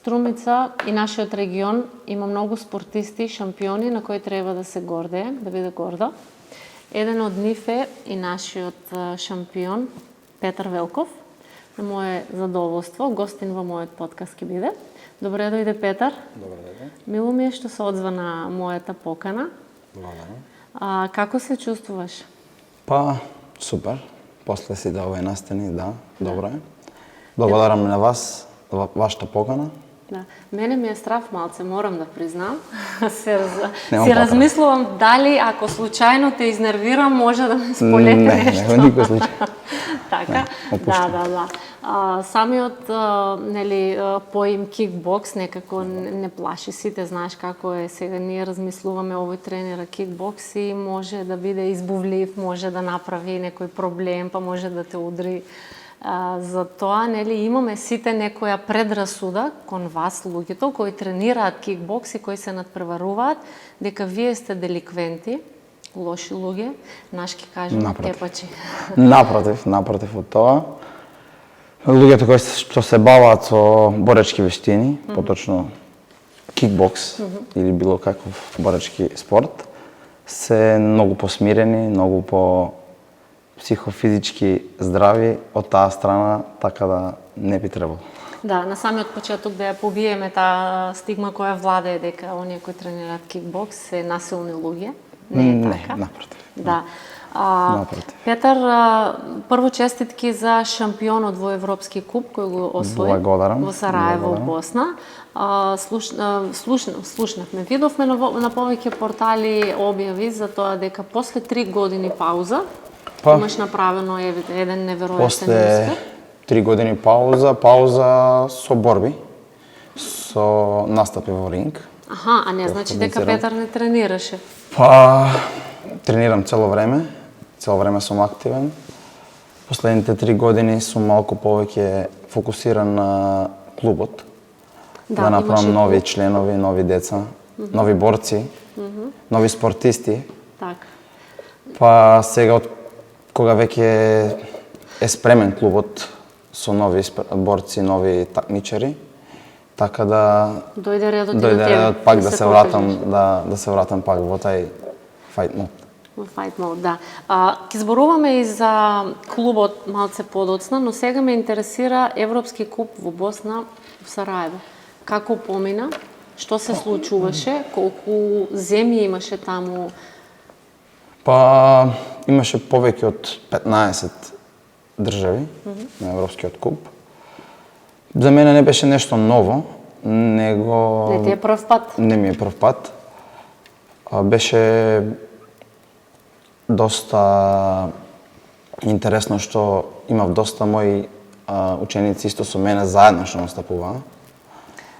Струмица и нашиот регион има многу спортисти, шампиони на кои треба да се гордее, да биде горда. Еден од нив е и нашиот шампион Петар Велков. На мое задоволство, гостин во мојот подкаст ќе биде. Добре дојде, Петар. Добре дојде. Мило ми е што се одзва на мојата покана. Благодарам. Како се чувствуваш? Па, супер. После си да овој настани, да, добро е. Благодарам на вас, вашата покана. Да. Мене ми е страв малце, морам да признам. Си потреба. размислувам дали ако случајно те изнервирам, може да ме сполете нешто. Не, во никој случај. Така? Да. Самиот поим кикбокс некако не плаши сите, знаеш како е. Сега ние размислуваме овој тренера кикбокс и може да биде избувлив, може да направи некој проблем, па може да те удри. Затоа имаме сите некоја предрасуда кон вас, луѓето кои тренираат кикбокс и кои се надпреваруваат дека вие сте деликвенти, лоши луѓе, нашки кажеме тепачи. Напротив од тоа. Луѓето кои што се бават со боречки вештини, поточно кикбокс или било каков боречки спорт, се многу посмирени, многу по психофизички здрави од таа страна, така да не би требало. Да, на самиот почеток да ја побиеме таа стигма која владее дека оние кои тренираат кикбокс се насилни луѓе. Не е така? Не, напротив. Да. Петар, прво честитки за шампионот во Европски куп кој го освои во Сараево, Босна. Слушнавме, видовме на повеќе портали објави за тоа дека после 3 години пауза имаш направено еден неверојатен успех. После 3 години пауза со борби, со настапи во ринг. Аха, а не значи дека Петар не тренираше? Па, тренирам цело време сум активен. Последните 3 години сум малку повеќе фокусиран на клубот. Да направам нови членови, нови деца, нови борци, нови спортисти. Така. Па сега кога веќе е спремен клубот со нови борци, нови такмичари, така да дојде редот пак да се вратам пак во тај fight mode. Во fight mode, да. Ќе зборуваме и за клубот малце подоцна, но сега ме интересира Европски куп во Босна, во Сараево. Како помина? Што се случуваше? Колку земји имаше таму? Па, имаше повеќе од 15 држави на Европскиот куп. За мене не беше нешто ново, него... Не ти е прв пат? Не ми е прв пат. Беше доста интересно што имав доста мои ученици исто со мене заедно што настапуваа.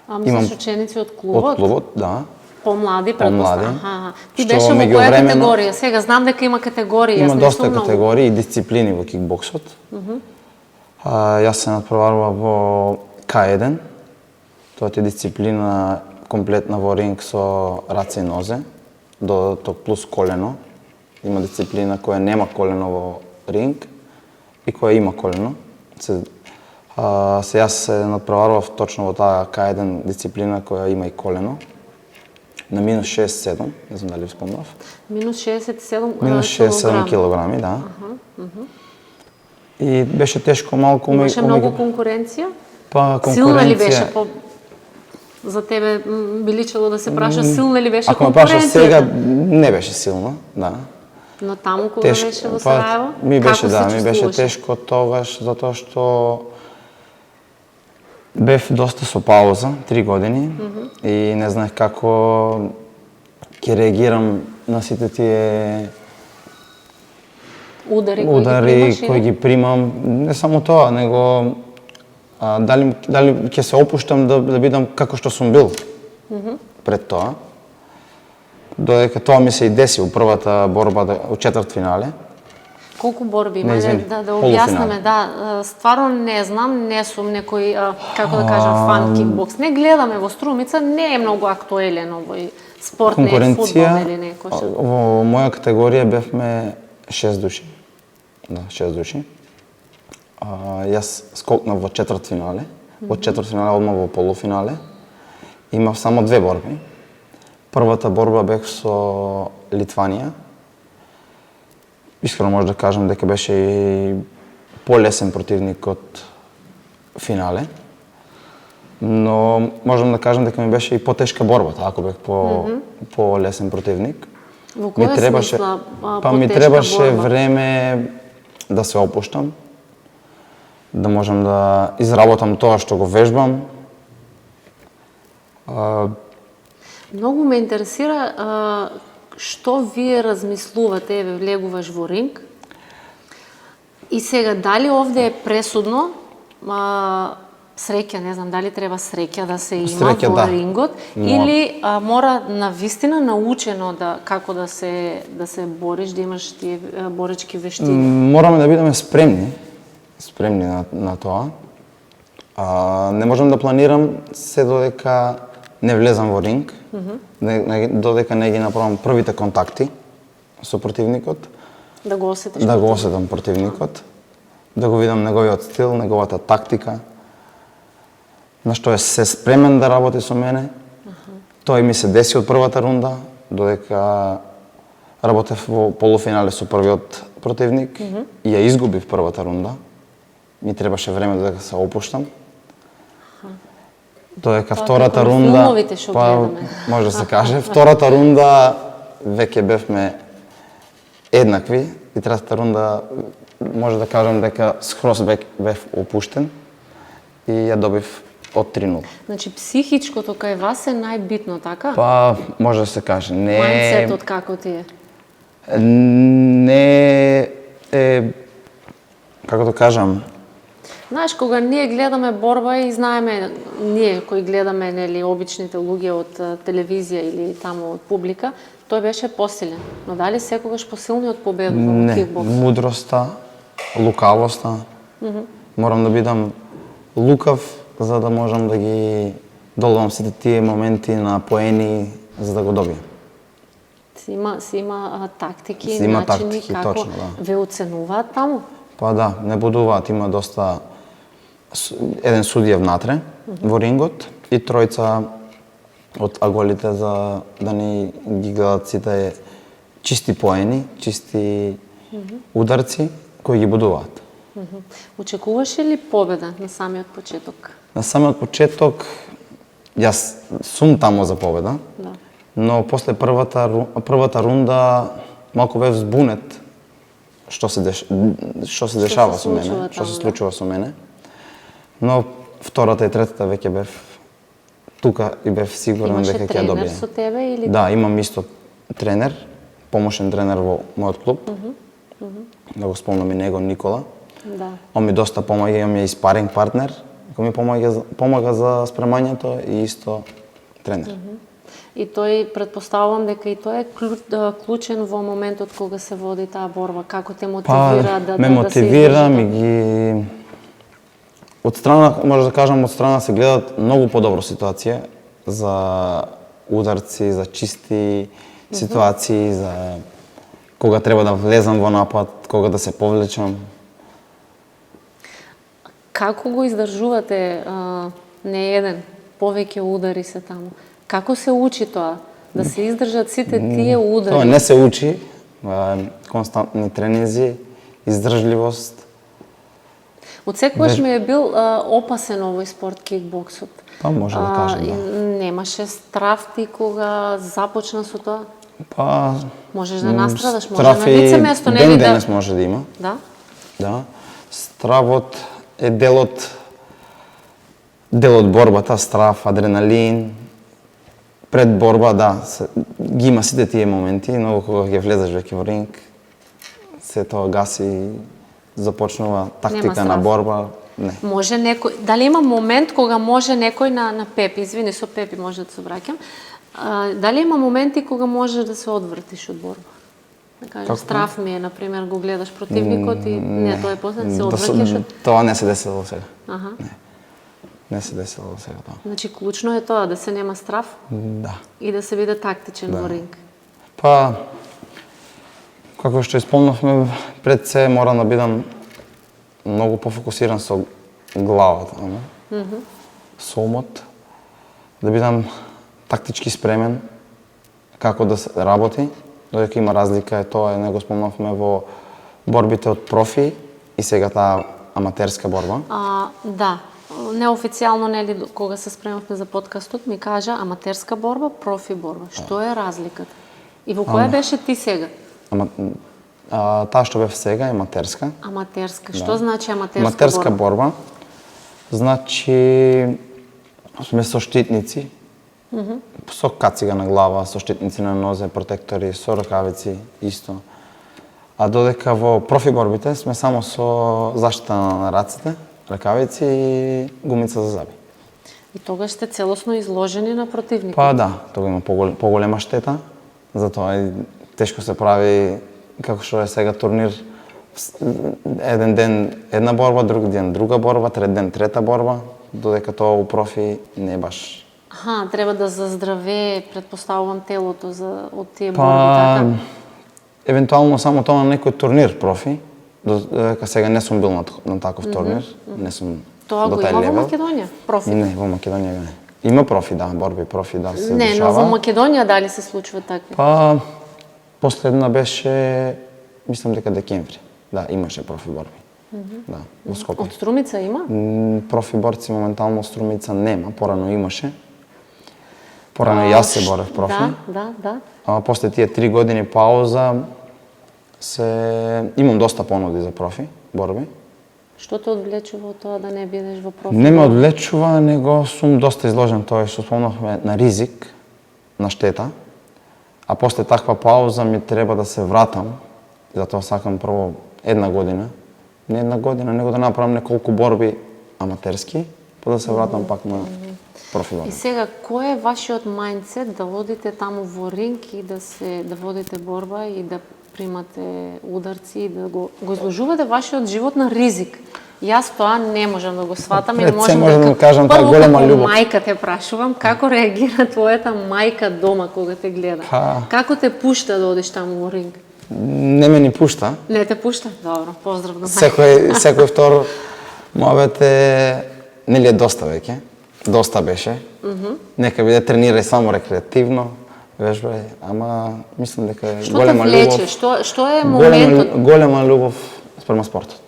Мислиш ученици од клубот? Од клубот, да. Помлади, предпоставам. Ти беше во која категорија? Сега знам дека има категории. Има доста категории и дисциплини во кикбоксот. Јас се надпреварував во К1. Тоа е дисциплина комплетна во ринг со раце и нозе, додаток плюс колено. Има дисциплина која нема колено во ринг и која има колено. Јас се надпреварував точно во таа К1 дисциплина која има и колено. На минус 67, не знам дали спомнав. Минус 67 Минус 67 килограми, да. И беше тешко малку. Имаше многу конкуренција? Па, конкуренција... Силна ли беше? За тебе би личело да се праша силна ли беше конкуренцијата? Ако ме праша сега, не беше силна, да. Но таму кога беше во Сараево? Ми беше тешко тогаш, затоа што бев доста со пауза, 3 години, и не знаех како ќе реагирам на сите тие удари кои ги примам. Не само тоа, него дали ќе се опуштам да бидам како што сум бил пред тоа. Додека тоа ми се и деси у првата борба у четвртфинале. Колку борби има? Да објасниме, да. Стварно не знам, не сум некој, како да кажам, фан кикбокс. Не гледаме во Струмица, не е многу актуелен овој спорт, не е фудбал или некој. Во моја категорија бевме 6 души. Да, 6 души. Јас скокнав во четвртфинале. Од четвртфинале одма во полуфинале. имав само 2 борби. Првата борба бев со Литванија. Искрено може да кажам дека беше и полесен противник од финале. Но можам да кажам дека ми беше и потешка борбата, ако бев по-лесен противник. Во која смисла ми потешка требаше борба? време да се опуштам, да можам да изработам тоа што го вежбам. Многу ме интересира што вие размислувате, еве влегуваш во ринг. И сега, дали овде е пресудно среќа, не знам дали треба среќа да се има Среќа, во да. рингот, или мора навистина научено да се бориш, да имаш тие боречки вештини. Мораме да бидеме спремни на тоа. Не можам да планирам се додека не влезам во ринг, додека не ги направам првите контакти со противникот, Да го осетиш. да го осетам противникот, да го видам неговиот стил, неговата тактика, на што е се спремен да работи со мене. Тоа и ми се деси од првата рунда, додека работев во полуфинале со првиот противник и ја изгубив првата рунда. Ми требаше време додека се опуштам. Додека втората како во рунда, филмовите што гледаме. може да се каже, втората рунда веќе бевме еднакви и третата рунда може да кажам дека скроз бев опуштен и ја добив од 3-0. Значи психичкото кај вас е најбитно, така? Па може да се каже, Мајндсетот како ти е? не е, како да кажам, Знаеш, кога ние гледаме борба и знаеме, ние кои гледаме нели обичните луѓе од телевизија или таму од публика, тој беше посилен. Но дали секогаш посилниот победува во не, кикбокс? мудроста, лукавоста. Морам да бидам лукав за да можам да ги доловам сите тие моменти на поени за да го добијам. Си има тактики, Си има начини тактики, како точно, да. ве оценуваат таму? Па да, не будуваат, има доста еден судија внатре во рингот и тројца од аголите за да ни ги гледат сите чисти поени, чисти ударци кои ги будуваат. Очекуваше ли победа на самиот почеток? На самиот почеток јас сум таму за победа, Да. но после првата рунда малку бев збунет што се дешава со мене, што се случува со мене. Но втората и третата веќе бев тука и бев сигурен дека ќе ја добијам. Имаше тренер со тебе или? Да, имам исто тренер, помошен тренер во мојот клуб. Да го спомнам и него, Никола. Да. Он ми доста помага, имам и спаринг партнер, кој ми помага за спремањето и исто тренер. И тој, предпоставувам дека и тој е клучен во моментот кога се води таа борба, како те мотивира ме мотивира, ми ги од страна, може да кажам, од страна се гледат многу подобро ситуација за ударци, за чисти ситуации, за кога треба да влезам во напад, кога да се повлечам. Како го издржувате не еден, повеќе удари се таму? Како се учи тоа? Да се издржат сите тие удари? Тоа не се учи, константни тренинзи, издржливост. Отсекогаш ми е бил опасен овој спорт кикбоксот. Па може да кажем, да. Немаше страф ти кога започна со тоа? Па Можеш да настрадаш, може страф на лице место, нели ден да... денес може да има. Да? Да. Стравот е дел од борбата, страф, адреналин. Пред борба, да, ги има сите тие моменти, но кога ќе влезеш веќе во ринг, се тоа гаси и започнува тактика на борба. Не. Може некој, дали има момент кога може некој на Пепи, извини, со Пепи може да се обраќам, дали има моменти кога може да се одвртиш од борба? Да кажеш, страф ми е, например, го гледаш противникот и не, тоа е после, се одвртиш од... Тоа не се десело сега. Аха. Не се десело сега тоа. Значи, клучно е тоа, да се нема страф Да. и да се биде тактичен во ринг. Па, како што исполнавме, пред се морам да бидам многу пофокусиран со главата, со умот, да бидам тактички спремен како да се работи, додека има разлика е тоа, не го спомнавме во борбите од профи и сега таа аматерска борба. Да, неофицијално, нели, кога се спремавме за подкастот, ми кажа аматерска борба, профи борба. Што е разликата? И во која беше ти сега? Таа што бев сега е аматерска. Аматерска. Што значи аматерска борба? Аматерска борба значи сме со штитници, со кацига на глава, со штитници на нозе, протектори, со ракавици исто. А додека во профи борбите сме само со заштита на рацете, ракавици и гумица за заби. И тогаш сте целосно изложени на противникот? Па да, тога има поголема штета, затоа и тешко се прави како што е сега турнир. Еден ден една борба, друг ден друга борба, трет ден трета борба, додека тоа у профи не е баш. Треба да заздравее, предпоставувам, телото од тие борби, така? Евентуално само тоа на некој турнир профи, додека сега не сум бил на таков турнир, не сум Тоа до го тај има левел. во Македонија, профи? Не, во Македонија не. Има профи, да, борби профи, да, се Не, дешава. но во Македонија дали се случува такви? Па, последна беше, мислам дека декември. Да, имаше профи борби. Да, во Скопје. Од Струмица има? Профи борци моментално од Струмица нема, порано имаше. Порано и јас се борев профи. Да. А после тие 3 години пауза имам доста понуди за профи борби. Што те одвлечува од тоа да не бидеш во профи? Не ме одвлечува, него сум доста изложен, тоа што спомнавме, на ризик, на штета. А после таква пауза ми треба да се вратам, затоа сакам прво една година, не една година, него да направам неколку борби аматерски, па да се вратам пак на профи борби. И сега, кој е вашиот мајндсет да одите таму во ринг и да водите борба и да примате ударци и да го изложувате вашиот живот на ризик? Јас тоа не можам да го сватам и не можам да кажам, таа голема љубов. Мајка те прашувам, како реагира твојата мајка дома кога те гледа? Како те пушта да одиш таму во ринг? Не ме ни пушта. Не те пушта? Добро, поздрав до мајка. Секој втор мојавет нели е доста веќе. Доста беше. Нека биде тренирај само рекреативно, вежбај, ама мислам дека е голема љубов. Што е моментот? Голема љубов спрема спортот.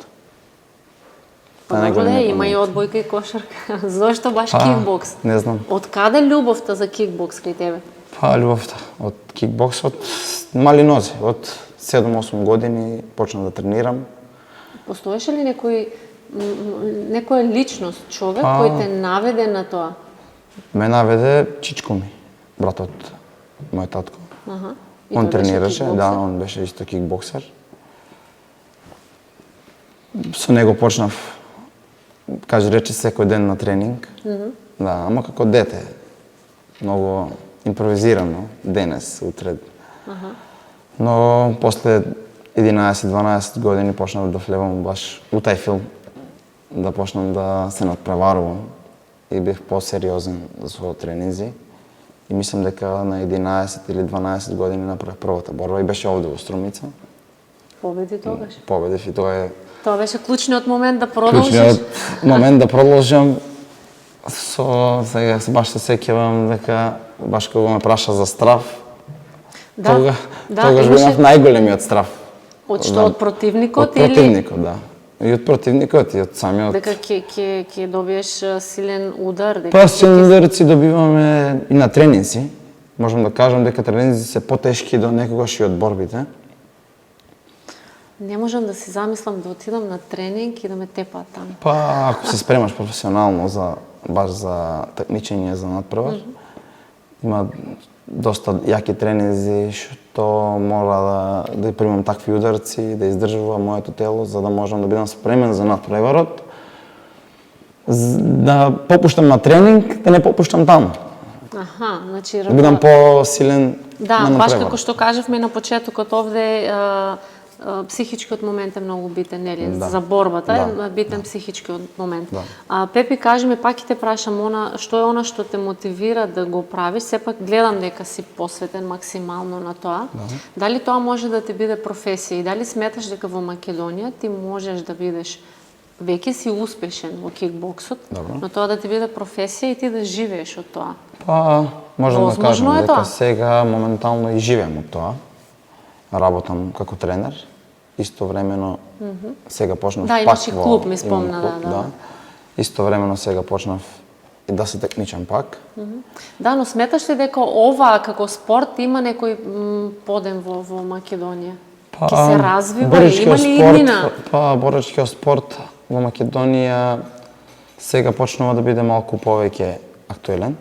Добро, има и одбојка и кошарка. Зошто баш кикбокс? Не знам. Од каде љубовта за кикбокс кај тебе? Љубовта од кикбоксот, мали нози, од 7-8 години почнав да тренирам. Постоеше ли некоја личност, човек кој те наведе на тоа? Ме наведе чичко ми, братот, мој татко. Он тренираше, да, он беше исто кикбоксер. Со него почнав, рече секој ден на тренинг. Да, ама како дете. Многу импровизирано, денес, утре. Но после 11-12 години почнав да влевам баш у тај филм, да почнам да се надпреварувам и бев посериозен за својот тренинзи. И мислам дека на 11 или 12 години направив првата борба и беше овде во Струмица. Победи тогаш? Победив и тоа е... Тоа беше клучниот момент да продолжиш? Клучниот момент да продолжам. Сега баш се сеќавам дека баш кога ме праша за страв, тогаш имав најголемиот страв. Од што, од противникот или? Од противникот, да. И од противникот, и од самиот... Дека ќе добиеш силен удар? Па, силен ударци добиваме и на тренинзи. Можам да кажам дека тренинзи се потешки до некогаш и од борбите. Не можам да си замислам да отидам на тренинг и да ме тепаат таму. Па, ако се спремаш професионално баш за такмичење за надпревар, има доста јаки тренинзи што мора да примам такви ударци, да издржува моето тело за да можам да бидам спремен за надпреварот. Да попуштам на тренинг, да не попуштам таму. Значи да бидам посилен на надпревар. Да, баш како што кажавме на почетокот овде, психичкиот момент е многу битен, нели? За борбата е битен психичкиот момент. Пепи, кажи ми, пак ќе те прашам, што е она што те мотивира да го правиш? Сепак гледам дека си посветен максимално на тоа. Дали тоа може да ти биде професија и дали сметаш дека во Македонија ти можеш да бидеш веќе си успешен во кикбоксот, Добро. но тоа да ти биде професија и ти да живееш од тоа. Па, можам да Возможно кажам е дека тоа? сега моментално и живеам од тоа. Работам како тренер, истовремено сега почнав Да, пак имаш и во... клуб, ми имам спомна, клуб, да. Истовремено сега почнав и да се такмичам пак. Да, но сметаш ли дека ова како спорт има некој подем во Македонија? Ке се развива, има ли иднина? Боречкиот спорт во Македонија сега почнува да биде малку повеќе актуелен.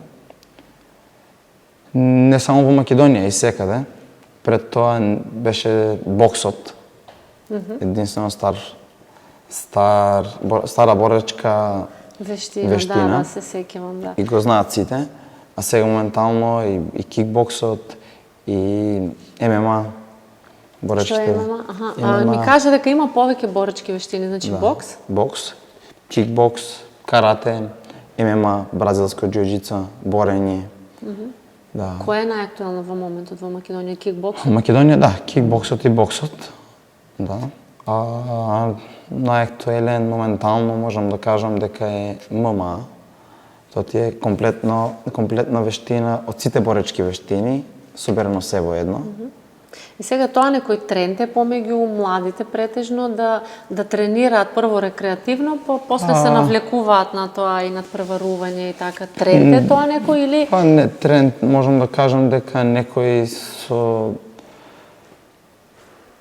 Не само во Македонија, и секаде. Пред тоа беше боксот. Единствено стара боречка Вештина, да, се сеќавам, да. и го знаат сите. А сега моментално и кикбоксот, и ММА, Што боречките. е ММА? Аха, ми кажа дека има повеќе боречки вештини, значи бокс? Бокс, кикбокс, карате, ММА, бразилско џиу-џицу, борење. Да. Кој е најактуелно во моментот во Македонија? Кикбокс? Во Македонија, да, кикбоксот и боксот. Да. А најактуелен моментално можам да кажам дека е ММА. Тоа ти е комплетна вештина од сите боречки вештини, соберено се во едно. И сега тоа некој тренд е помеѓу младите претежно да тренираат прво рекреативно, после се навлекуваат на тоа и надпреварување и така. Тренд е тоа некој или Па не тренд, можам да кажам дека некои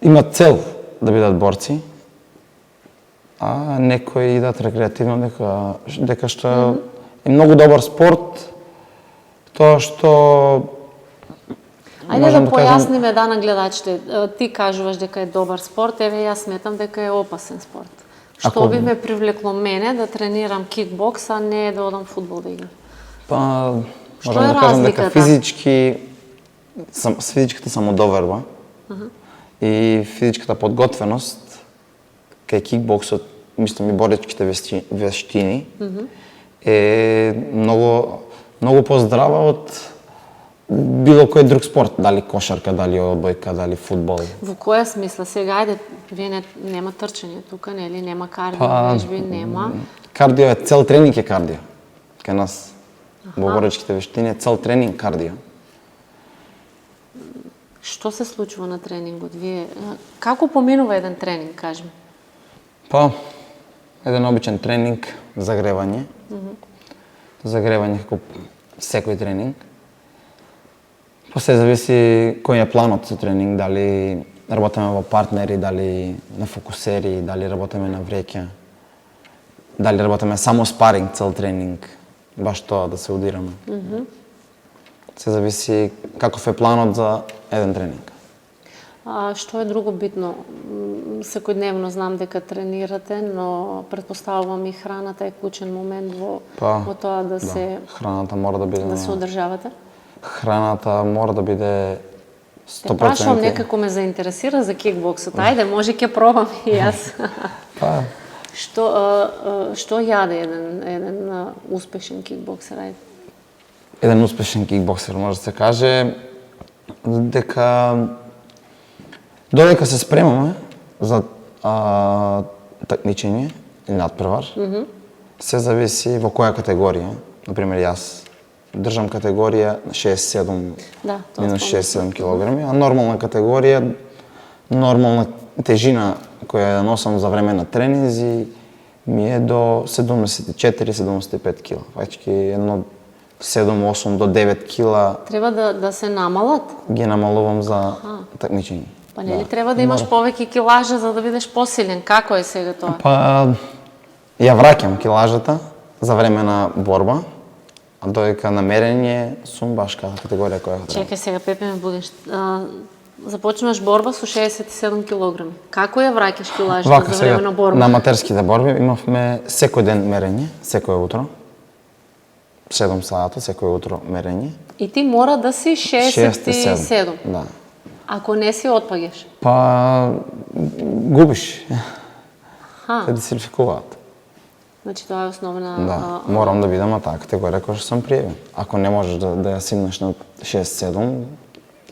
имат цел да бидат борци, а некои идат рекреативно дека што е многу добар спорт, тоа што Ајде да појасниме на гледачите. Ти кажуваш дека е добар спорт, еве јас сметам дека е опасен спорт. Што би ме привлекло мене да тренирам кикбокс, а не да одам фудбал да играм? Па, Што можам е да кажам дека разликата? физичката самодоверба и физичката подготвеност кај кикбоксот, мислам и боречките вештини, е многу поздрава од било кој друг спорт, дали кошарка, дали одбојка, дали фудбал. Во која смисла? Сега, ајде, вие нема трчање тука, нели? Нема кардио, вежби, нема. Кардио е цел тренинг е кардио. Кај нас, во боречките вештини, е цел тренинг кардио. Што се случува на тренингот? Вие како поминува еден тренинг, кажи ми? Па, еден обичен тренинг, загревање. Загревање како секој тренинг. После зависи кој е планот за тренинг, дали работиме во партнери, дали на фокусери, дали работиме на вреќа, дали работиме само спаринг цел тренинг, баш тоа да се удираме. Се зависи каков е планот за еден тренинг. Што е друго битно? Секојдневно знам дека тренирате, но претпоставувам и храната е клучен момент во тоа да се храната мора да биде да се одржавате. Храната мора да биде 100%. Прашувам, некако ме заинтересира за кикбоксот. Ајде, може ќе пробам и јас. Па, што јаде еден успешен кикбоксер? Ајде. Еден успешен кикбоксер може да се каже дека додека се спремаме за такмичење или надпревар, се зависи во која категорија. Например, јас држам категорија 67 минус 67 килограми, а нормална категорија, нормална тежина која ја носам за време на тренинзи ми е до 74-75 кила. Фаќки едно 7-8 до 9 кила. Треба да се намалат? Ги намалувам за такмичење. Па нели треба да имаш повеќе килажа за да бидеш посилен? Како е сега тоа? Па ја враќам килажата за време на борба, а додека намерење сум баш категорија која треба. Чекај сега, Пепе, ме будеш. Започнуваш борба со 67 килограми. Како ја враќаш килажата за време на борба? На аматерските борби имавме секој ден мерење, секој утро. 7 сата, секој утро мерење. И ти мора да си 67. Да. Ако не си, отпаѓаш? Па, губиш. Те дисцификуваат. Значи тоа е основна... Да, морам да бидам на таа категорија која што сум пријавен. Ако не можеш да ја симнеш на 67,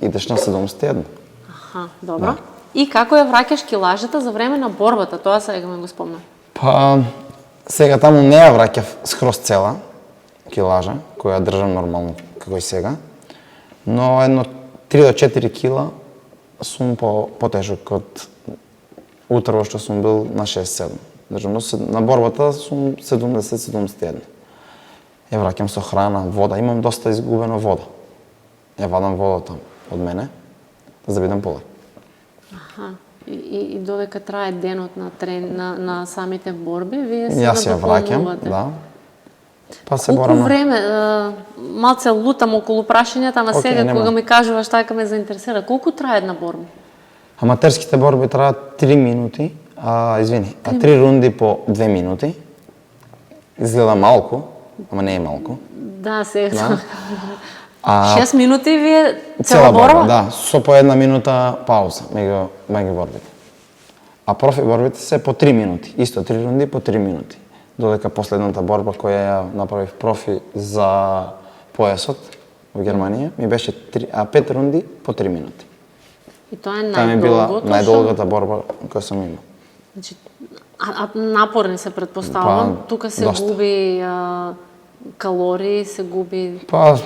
идеш на 71. Аха, добро. И како ја враќаш килажата за време на борбата? Тоа сега ме го спомна. Па, сега таму не ја враќав скроз цела килажа, која држам нормално како и сега, но едно 3 до 4 кила сум потежок од утрво што сум бил на 6-7. На борбата сум 70-71. Ја враќам со храна, вода, имам доста изгубено вода. Ја вадам водата од мене, за да бидам полек. Аха. И додека трае денот на самите борби, вие се Јас ја враќам, да. Па се борам. Колку време, малце лутам околу прашањата, ама сега кога ми кажуваш така ме заинтересира. Колку трае една борба? Аматерските борби траат 3 минути, 3 рунди по 2 минути. Изгледа малку, ама не е малку. Да, сега. Да. 6 минути вие цела борба? Да, со по 1 минута пауза меѓу борбите. А профи борбите се по 3 минути, исто 3 рунди по 3 минути. Додека последната борба која ја направив профи за појасот во Германија ми беше 5 рунди по 3 минути. И тоа е Таа ми била најдолгата борба која сум имал. Значи, напорни се предпоставувам, тука се доста. губи калории, се губи... Па,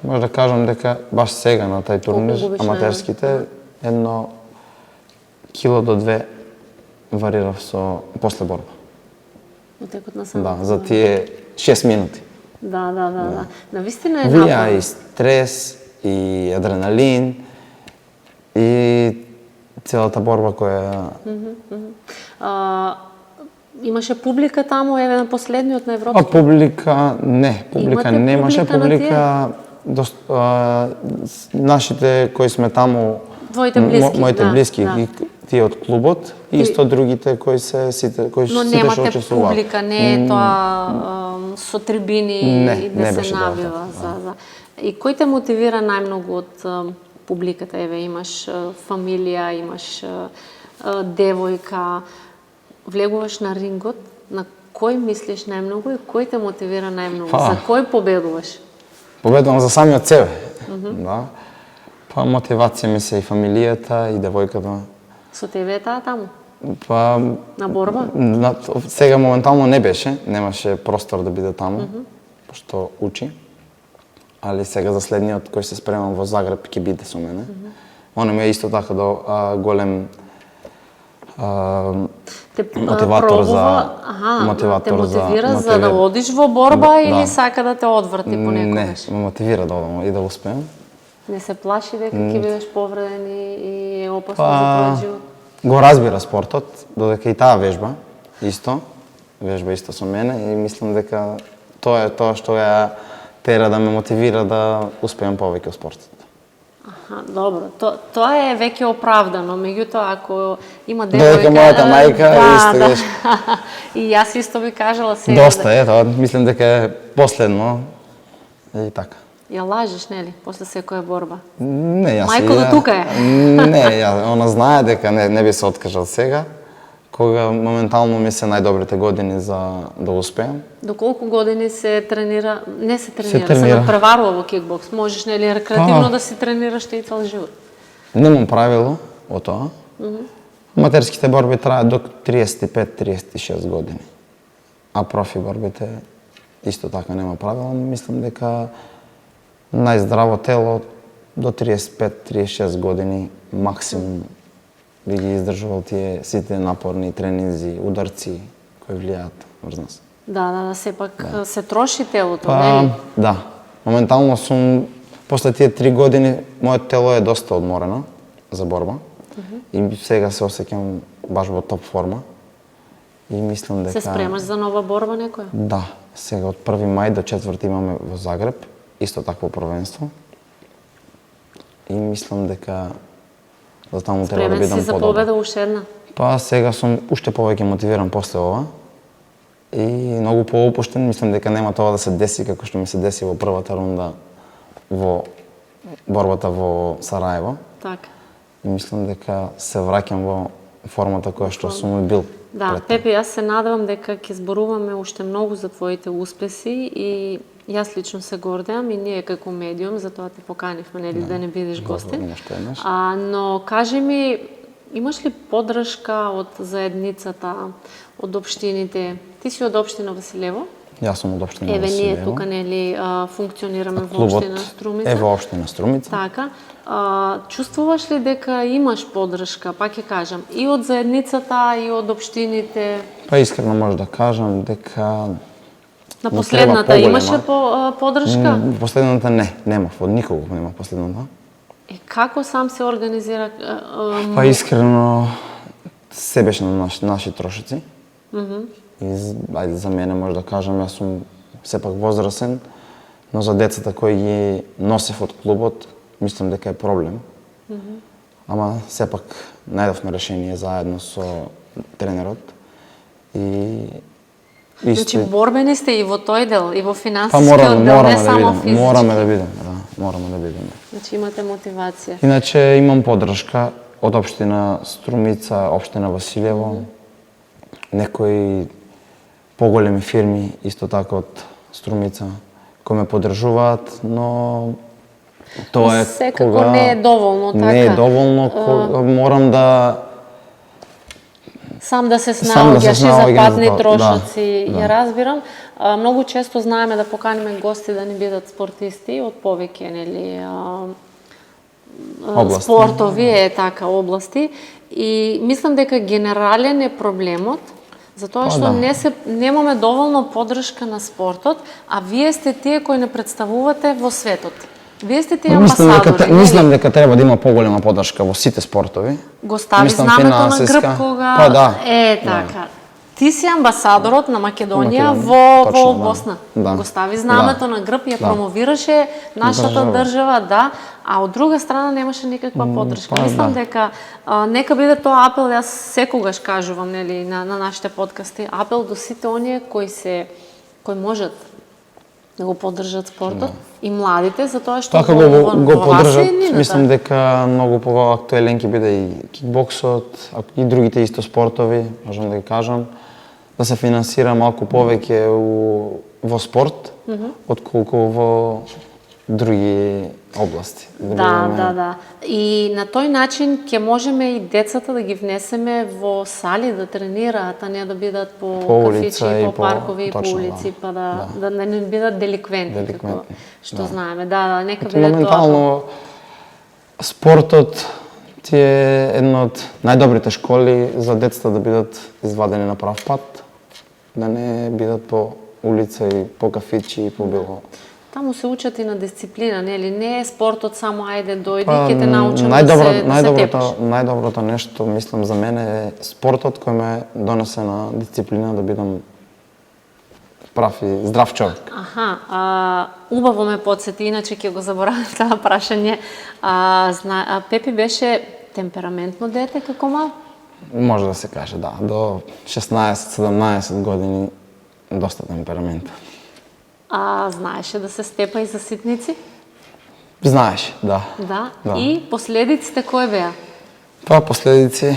може да кажам дека баш сега на тај турнир, губиш аматерските, едно кило до 2 варирав со после борба. Отекот на самото. Да, за тие 6 минути. Да. Навистина е Влија напорно. и стрес, и адреналин, и целата борба која... Имаше публика таму, еве на последниот на Европа? Публика не, Имате немаше публика на нашите кои сме таму, Твоите блиски, моите да, блиски, да. и тие од клубот, и исто другите кои се сите кои Но сите што немате учествуваат. публика, не е тоа со трибини и да не се беше навива тоа, за. И кој те мотивира најмногу од публиката? Еве имаш фамилија, имаш девојка, влегуваш на рингот, на кој мислиш најмногу и кој те мотивира најмногу? За кој победуваш? Победувам за самиот себе. Да. Па мотивација ми се и фамилијата и девојката. Со тебе е таа таму? Па На борба? Сега моментално не беше, немаше простор да биде таму, пошто учи. Али сега за следниот кој се спремам во Загреб ќе биде со мене. Он ми е исто така голем мотиватор за те мотивира за да одиш во борба или сака да те одврти понекогаш? Не, ме мотивира да одам и да успеам. Не се плаши дека ќе бидеш повреден и е опасно за твојот живот? Го разбира спортот, додека и таа вежба исто со мене и мислам дека тоа е тоа што ја тера да ме мотивира да успеам повеќе во спортот. Добро, тоа е веќе оправдано, меѓутоа ако има девојка... Додека мојата мајка исто и јас исто би кажала сега... Доста е, тоа мислам дека е последно и така. Ја лажеш, нели, после секоја борба? Не, јас... Мајкото тука е. Не, она знае дека не би се откажал сега, кога моментално ми се најдобрите години за да успеам. До колку години се тренира, се напреварува во кикбокс? Можеш, нели, рекреативно да си тренираш и цел живот? Немам правило о тоа. Аматерските борби траат до 35-36 години. А профи борбите исто така нема правило, мислам дека најздраво тело до 35-36 години максимум би ги издржувал тие сите напорни тренинзи, ударци кои влијаат врз нас. Да, сепак се троши телото, нели? Да. Моментално сум, после тие 3 години, моето тело е доста одморено за борба. И сега се осеќам баш во топ форма. И мислам дека... Се спремаш за нова борба некоја? Да. Сега од 1 мај до 4 имаме во Загреб, исто такво првенство. И мислам дека за таму треба да бидам подобар. Спремен си за победа уште една? Па сега сум уште повеќе мотивиран после ова. И многу поопуштен, мислам дека нема тоа да се деси како што ми се деси во првата рунда во борбата во Сараево. Така. И мислам дека се враќам во формата која што сум бил. Да, Пепе, јас се надевам дека ќе зборуваме уште многу за твоите успеси и јас лично се гордеам и ние како медиум, затоа те поканивме, нели, да не бидеш гостин. Но кажи ми, Имаш ли поддршка од заедницата, од општините? Ти си од општина Василево? Јас сум од општина Еве, Василево. ние тука нели функционираме во Клубот општина Струмица. е во општина Струмица. Така. Чувствуваш ли дека имаш поддршка, пак ќе кажам, и од заедницата, и од општините? Па искрено може да кажам дека На му последната треба имаше поддршка? Последната не, нема, од никого нема последната. Како сам се организира? Па искрено се беше на наши трошици. И ајде за мене може да кажам, јас сум сепак возрасен, но за децата кои ги носев од клубот, мислам дека е проблем. Ама сепак најдовме решение заедно со тренерот и Значи борбени сте и во тој дел, и во па финансискиот дел, не само физички. мораме да бидеме, да, мораме да бидеме. Значи имате мотивација. Иначе имам поддршка од општина Струмица, општина Василево, некои поголеми фирми исто така од Струмица кои ме поддржуваат, но тоа е Секако кога не е доволно, така. не е доволно, кога морам да Сам да се Сам да се снаоѓаш и за снаоѓам патни за тоа, трошоци, да. ја разбирам. Многу често знаеме да поканиме гости да ни бидат спортисти од повеќе нели Области. спортови, така области, и мислам дека генерален е проблемот затоа што да. немаме доволно поддршка на спортот, а вие сте тие кои не представувате во светот. Вие сте тие амбасадори. Мислам дека треба да има поголема поддршка во сите спортови. Го стави Мислам, знамето на финансиска. грб кога Па да. така. Ти си амбасадорот на Македонија Точно, во да. Босна. Да. Го стави знамето Да. на грб, ја Да. промовираше нашата држава, да, а од друга страна немаше никаква поддршка. па Мислам да. дека нека биде тоа апел, јас секогаш кажувам нели на нашите подкасти, апел до сите оние кои можат да го поддржат спортот и младите, затоа што Така го поддржат, мислам дека многу поактуелен ќе биде и кикбоксот, и другите исто спортови, можам да ги кажам, да се финансира малку повеќе во спорт, отколку во други области. Да. И на тој начин ќе можеме и децата да ги внесеме во сали да тренираат, а не да бидат по кафичи, по паркови, по улици, па да не бидат деликвенти, што знаеме. Да, нека биде тоа. Моментално спортот ти е една од најдобрите школи за децата да бидат извадени на прав пат, да не бидат по улица и по кафичи и по било. Таму се учат и на дисциплина, нели? Не е спортот само ајде дојди, ќе те научам да се тепаш. Најдоброто нешто, мислам, за мене е спортот кој ме донесе на дисциплина да бидам прав и здрав човек. Убаво ме подсети, иначе ќе го заборавам тоа прашање. Пепи беше темпераментно дете како мал? Може да се каже, да. До 16-17 години доста темперамент. Знаеше да се степа и за ситници? Знаеше, да. Да. И последиците кои беа? Па последици...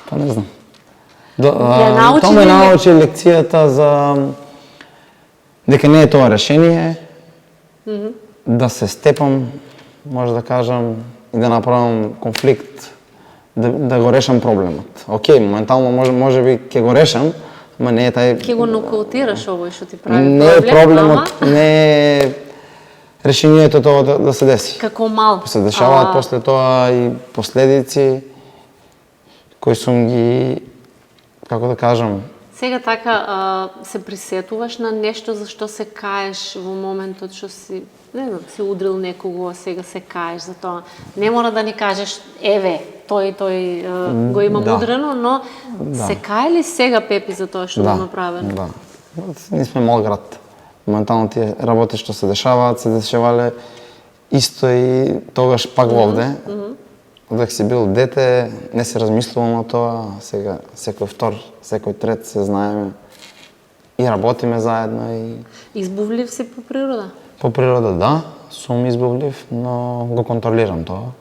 Па не знам. Тоа ме научи лекцијата за дека не е тоа решение, да се степам, може да кажам, и да направам конфликт, да го решам проблемот. Океј, моментално може би ќе го решам, ама не е тај... Ке го нокаутираш овој што ти прави проблем, не е проблемот, не е решението тоа да се деси. Како мал. Се дешаваат после тоа и последици кои сум ги, како да кажам... Сега така се присетуваш на нешто за што се каеш во моментот што си, не знам, си удрил некого, а сега се каеш за тоа. Не мора да ни кажеш, еве, тој го имам удрено, но се кае ли сега Пепи за тоа што го направено? Да. Ние сме мал град. Моментално тие работи што се дешавале исто и тогаш пак вовде. Додека си бил дете, не се размислувал на тоа, сега секој втор, секој трет се знаеме и работиме заедно и... Избувлив си по природа? По природа да, сум избувлив, но го контролирам тоа.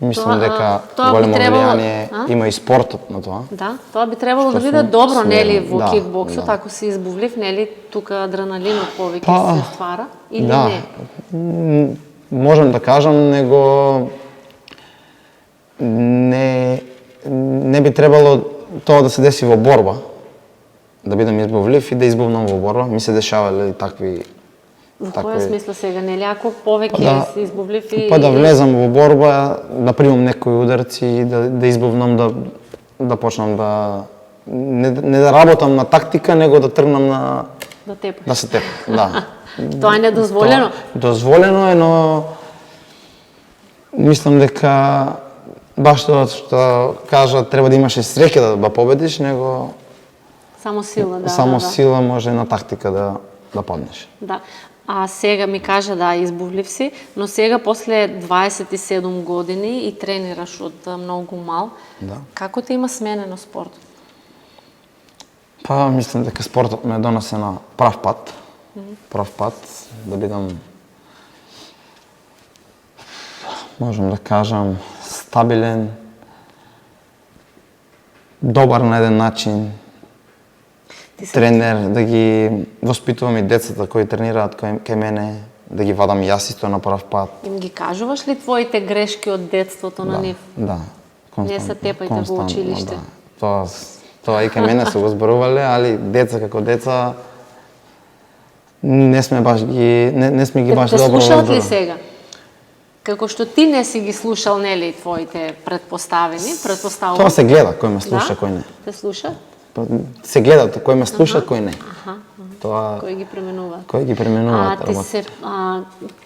Мислам дека големо влијание има и спортот на тоа. Да, тоа би требало да биде добро, нели, во кикбоксот, ако си избувлив, нели, тука адреналинот повеќе се ствара, или не? Можам да кажам, него не би требало тоа да се деси во борба, да бидам избавлив и да избавнам во борба. Ми се дешавале такви. Во која смисла сега, нели ако повеќе си избавлив и да влезам во борба, да примам некои ударци и да избавнам, да почнам да не да работам на тактика, него да тргнам на да тепаш. Да се тепам, да. Тоа е недозволено. Дозволено е, но мислам дека баш тоа што кажа треба да имаш и среќа да победиш, него само сила, да. Само сила може на тактика да паднеш. Да. А сега ми кажа да избавлив си, но сега после 27 години и тренираш од многу мал. Да. Како те има сменено спортот? Па мислам дека спортот ме донесе на прав пат. Прав пат да бидам, можам да кажам, стабилен, добар на еден начин, тренер, да ги воспитувам и децата кои тренираат кај мене, да ги вадам јас исто на прав пат. Им ги кажуваш ли твоите грешки од детството на нив? Да, Не се тепајте во училиште. Да. Тоа и кај мене се го зборувале, али деца како деца не сме ги баш Те добро слушаат ли сега? Како што ти не си ги слушал, нели, твоите предпоставени, предпоставувам. Тоа се гледа кој ме слуша, кој не. Те слуша? Се гледа кој ме слуша, кој не. Тоа кој ги пременува. Кој ги пременува.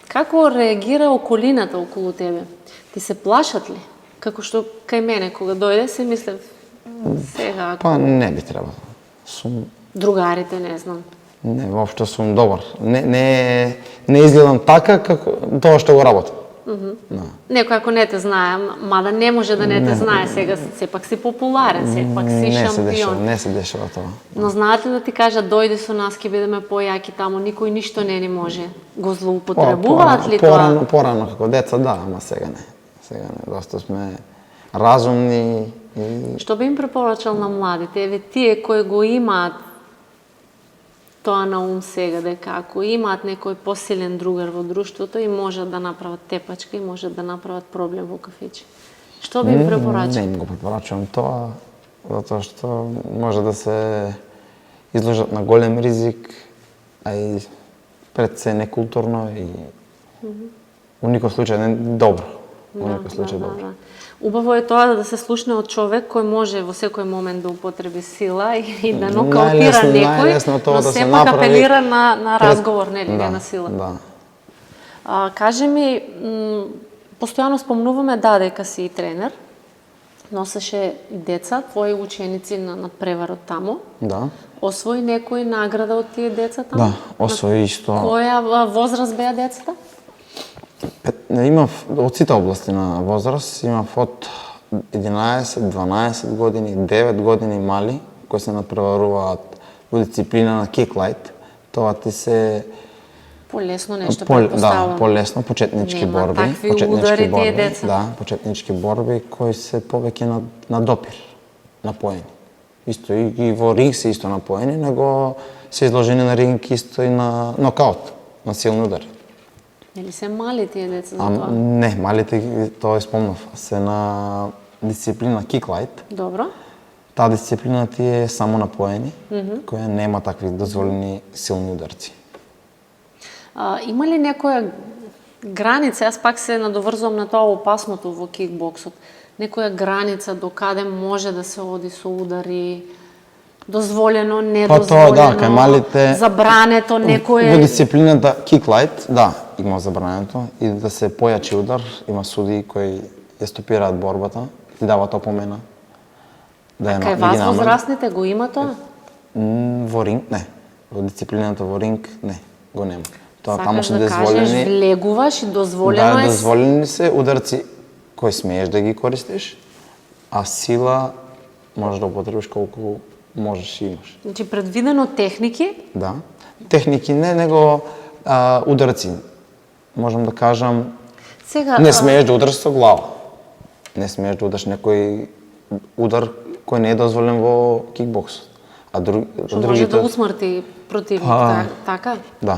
Како реагира околината околу тебе? Ти се плашат ли? Како што кај мене кога дојде се мислев сега. Па не би требало. Другарите, не знам. Не, воопшто сум добар. Не изгледам така како тоа што го работам. Некој ако не те знае, мада не може да не те знае сега, сепак си популарен, сепак си шампион. Не се дешава тоа. Но знаат ли да ти кажат дојди со нас, ќе бидеме појаки таму, никој ништо не ни може. Го злоупотребуваат ли тоа? Порано како деца, да, ама сега не. Сега не, доста сме разумни и... Што би им препорачал на младите? Еве тие кои го имаат тоа на ум сега, дека ако имаат некој посилен другар во друштвото и можат да направат тепачка и можат да направат проблем во кафејче. Што би им препорачал? Не им го препорачувам тоа, затоа што може да се изложат на голем ризик, а и пред се некултурно и у никој случај не добро. У никој случај добро. Убаво е тоа да се слушне од човек кој може во секој момент да употреби сила и да нокаутира некој, но сепак апелира на разговор, нели, не на сила. Да. Кажи ми, постојано спомнуваме дека си и тренер, носеше деца, твои ученици на преварот таму. Да. Освои некој награда од тие деца таму? Да, освои исто. Која возраст беа децата? Имав од сите области на возраст, имав од 11, 12 години, 9 години мали, кои се надпреваруваат во дисциплина на киклайт. Тоа ти се полесно нешто предпоставувам. Да, полесно, почетнички борби. Такви удари тие деца. Да, почетнички борби кои се повеќе на допир, напоени. Исто и во ринг се исто напоени, него се изложени на ринг исто и на нокаут, на силни удари. Нели се мали тие деца за тоа? Не, малите, тоа спомнав, се на дисциплина киклайт. Добро. Таа дисциплина ти е само напоени, која нема такви дозволени силни ударци. Има ли некоја граница, јас пак се надоврзувам на тоа опасното во кикбоксот, некоја граница до каде може да се оди со удари, дозволено, недозволено, тоа, да, кај малите, забрането, некое... Во дисциплината киклайт, да, има забрането и да се појачи удар, има судии кои ја стопираат борбата, ти дават опомена. Кај вас возрастните го има тоа? Во ринг, не. Во дисциплината во ринг, не, го нема. Тоа таму се дозволени. Сакаш да кажеш, влегуваш и дозволено е... Да, дозволени се ударци кои смееш да ги користиш, а сила можеш да употребиш колку можеш и имаш. Значи предвидено техники? Да. Техники не, него ударци. Можам да кажам, сега, не смееш да удариш со глава. Не смееш да удариш некој удар кој не е дозволен во кикбоксот. А другите... може да усмрти противник, така? Да.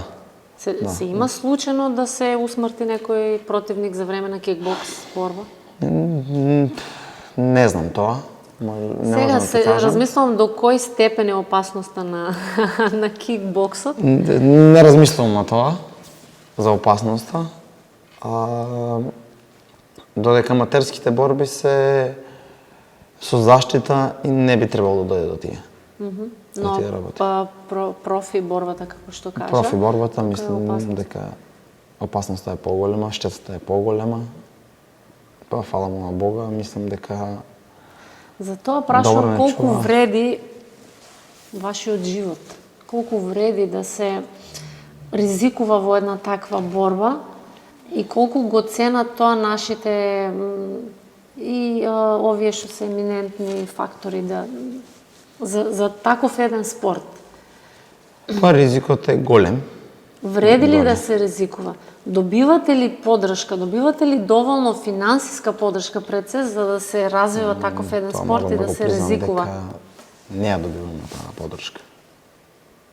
Се има случајно да се усмрти некој противник за време на кикбокс борба? Не знам тоа. Не Сега можам да се ти кажам. размислувам до кој степен е опасноста на на кикбоксот. Не размислувам на тоа, за опасноста. Додека аматерските борби се со заштита и не би требало да дојде до тие. Но тие работи. профи борбата, како што кажа. Профи борбата, колка е мислам опасност? дека опасноста е поголема, штетата е поголема. Па фала му на Бога, мислам дека Затоа Добро прашувам не колку чува. вреди вашиот живот, колку вреди да се ризикува во една таква борба и колку го ценат тоа нашите и овие што се еминентни фактори за таков еден спорт. па ризикот е голем. Вреди ли Голем. да се ризикува? Добивате ли подршка, добивате ли доволно финансиска подршка пред се за да се развива таков еден Тоа спорт морам и да да го се признам ризикува? дека не ја добиваме таа подршка.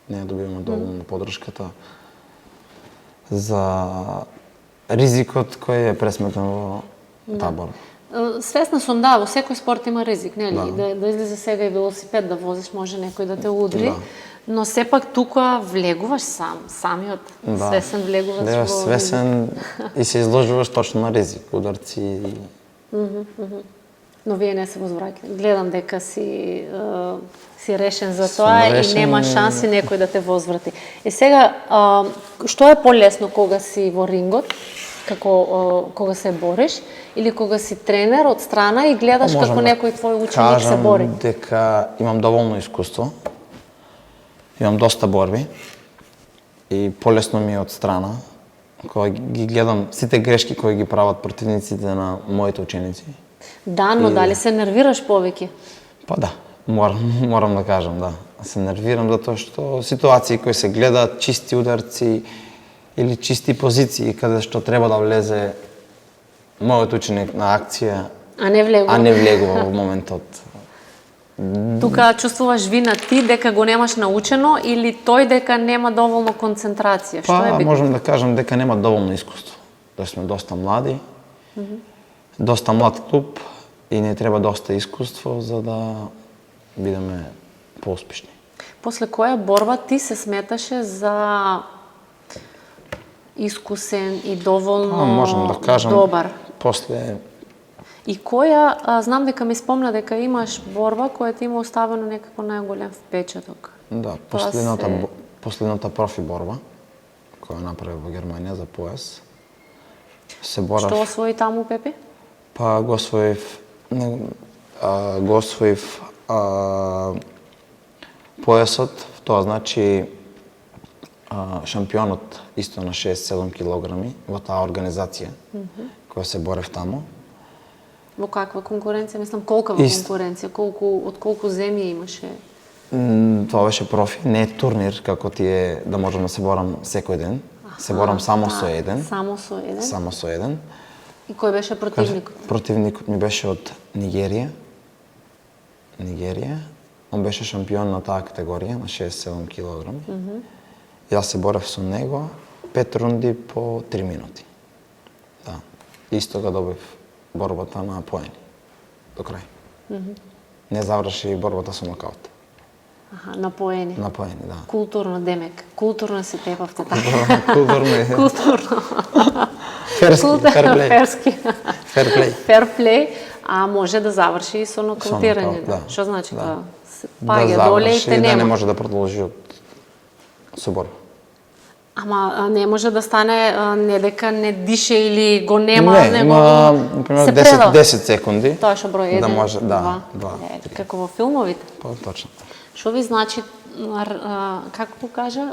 Не ја добиваме доволно подршката за ризикот кој е пресметен во таа борба. Свесна сум, да, во секој спорт има ризик, нели? Да. Да излезе сега и велосипед да возиш, може некој да те удри, Да. но сепак тука влегуваш самиот, свесен влегуваш Да, во свесен и се изложуваш точно на ризик, ударци. Но вие не се возвраќате. Гледам дека си решен за тоа решен. и нема шанси некој да те возврати. И сега, што е полесно кога си во рингот, кога се бориш, или кога си тренер од страна и гледаш како некој твој ученик се бори? Кажам дека имам доволно искуство. Имам доста борби и полесно ми е од страна кога ги гледам сите грешки кои ги прават противниците на моите ученици. Да, но дали се нервираш повеќе? Па да, морам да кажам, да. Се нервирам затоа што ситуации кои се гледаат чисти ударци или чисти позиции каде што треба да влезе мојот ученик на акција, А не влегува? а не влегува во моментот. Тука чувствуваш вина ти дека го немаш научено или тој дека нема доволно концентрација? Што е Па, битно? можам да кажам дека нема доволно искуство. Да сме доста млади, доста млад клуб и не треба доста искуство за да бидеме поуспешни. После која борба ти се сметаше за искусен и доволно Можам да кажам добар? после И која, знам дека ми спомна дека имаш борба која ти има оставено некако најголем впечаток. да, Тоа се- последната профи борба која направив во Германија за пояс. Се борав. Што освои таму, Пепи? Па го освоив појасот, тоа значи шампионот исто на 67 килограми во таа организација која се борев таму. Во каква конкуренција? Мислам, колка во конкуренција? Од колку земји имаше? Тоа беше профи, не е турнир како тие да можам да се борам секој ден. Се борам само со еден. Само со еден? Само со еден. И кој беше противникот? Противникот ми беше од Нигерија. Он беше шампион на таа категорија, на 67 килограми. Јас се борев со него 5 рунди по 3 минути. Да. Исто го добив борбата на поени. До крај. Не заврши борбата со нокаут. Аха, на поени. На поени, да. Културно, демек. Културно се тепавте така. Културно е. Културно. Ферски, ферплей. Ферски. Ферплей. Ферплей, а може да заврши и со нокаутирање. нокаут, да. Што значи Да. тоа? Паѓа доле и те да не нема. може да продолжи од со борба. Ама не може да стане не дека не дише или го нема, Не, него има, например, се 10 предава. 10 секунди. Тоа што број 1, Да може, да, 2, 3. како во филмовите. Па точно. Што ви значи, како го кажа,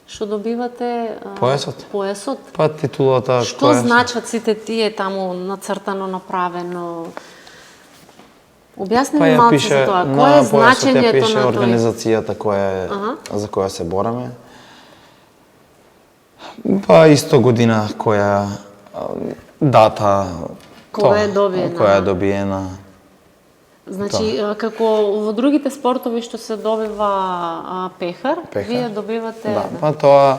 што добивате Појасот. Појасот. Па титулата Што значат сите тие таму нацртано, направено? Објасни Па ми ја малку пише за тоа. на Кој е појасот ја значењето пише на тој? организацијата за која се бораме. Па исто година која дата Кога е добиена. Која е добиена. Значи, како во другите спортови што се добива пехар, Пехар. вие добивате... Да, па тоа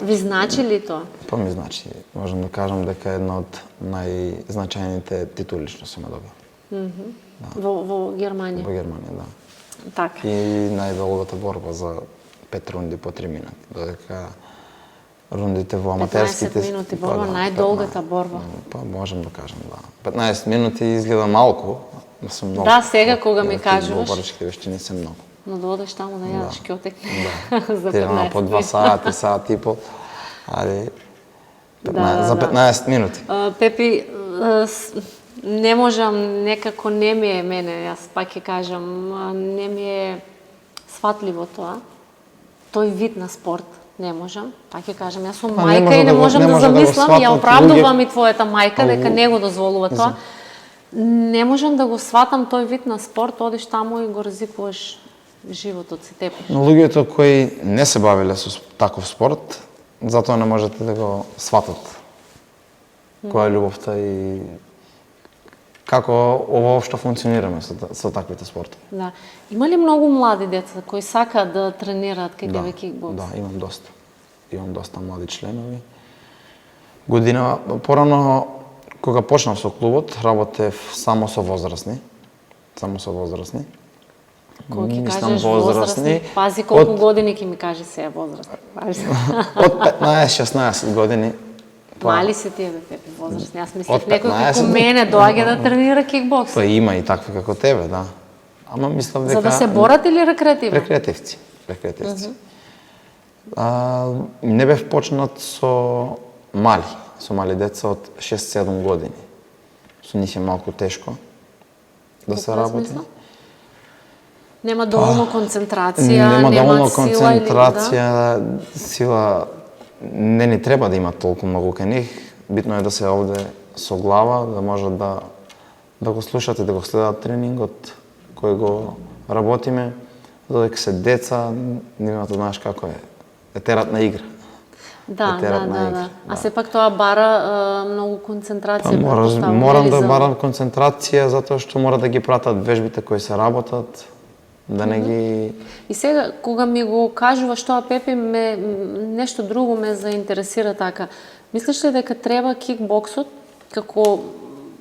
Ви значи ли тоа? Па ми значи, можам да кажам дека е една од најзначајните титули што сум ја добил. Во Германија? Во Германија, да. Така. И најдолгата борба за 5 рунди по 3 минути, додека рундите во аматерските... 15 минути борба, најдолгата борба. Па можам да кажам, да. 15 минути изгледа малку, но се многу. Да, сега кога ми кажуваш. Боречките вештини се многу. Но да одеш таму да јадеш ќе отекне за 15 минути. По 2 сати, сат и пол, али за 15 минути. Пепи, не можам, некако не ми е мене, јас пак ќе кажам, не ми е сватливо тоа. Тој вид на спорт не можам, пак ќе кажам, јас сум мајка и не можам да замислам, ја оправдувам и твојата мајка дека не го дозволува тоа. Не можам да го сватам тој вид на спорт, одиш таму и го ризикуваш животот си тепеш. Но луѓето кои не се бавиле со таков спорт, затоа не можете да го сватат која е љубовта и како воопшто функционираме со таквите спортови. Да. Има ли многу млади деца кои сакаат да тренираат кај тебе кикбокс? Да, имам доста. Имам доста млади членови. Година порано, кога почнав со клубот, работев само со возрастни. Кога ќе кажеш возрастни, пази колку години ќе ми каже сега возрастни. Од 15-16 години. Мали се тие, бе, Пепи, возрастни. Јас мислев некој како мене доаѓа да тренира кикбокс. Па има и такви како тебе, да. Ама мислам дека... За да се борат или рекреативно? Рекреативци. Не бев почнат со мали деца од 6-7 години. Со нив е малку тешко да се работи. Нема доволно концентрација, нема доволно сила концентрација, сила не ни треба да има толку многу кај нив. Битно е да се овде со глава, да можат да го слушат и да го следат тренингот кој го работиме, додека се деца, нивната знаеш како е, терат на игра. Да. А сепак тоа бара многу концентрација. Морам да барам концентрација затоа што мора да ги пратат вежбите кои се работат, да не ги... И сега, кога ми го кажуваш тоа, Пепи, нешто друго ме заинтересира така. Мислиш ли дека треба кикбоксот како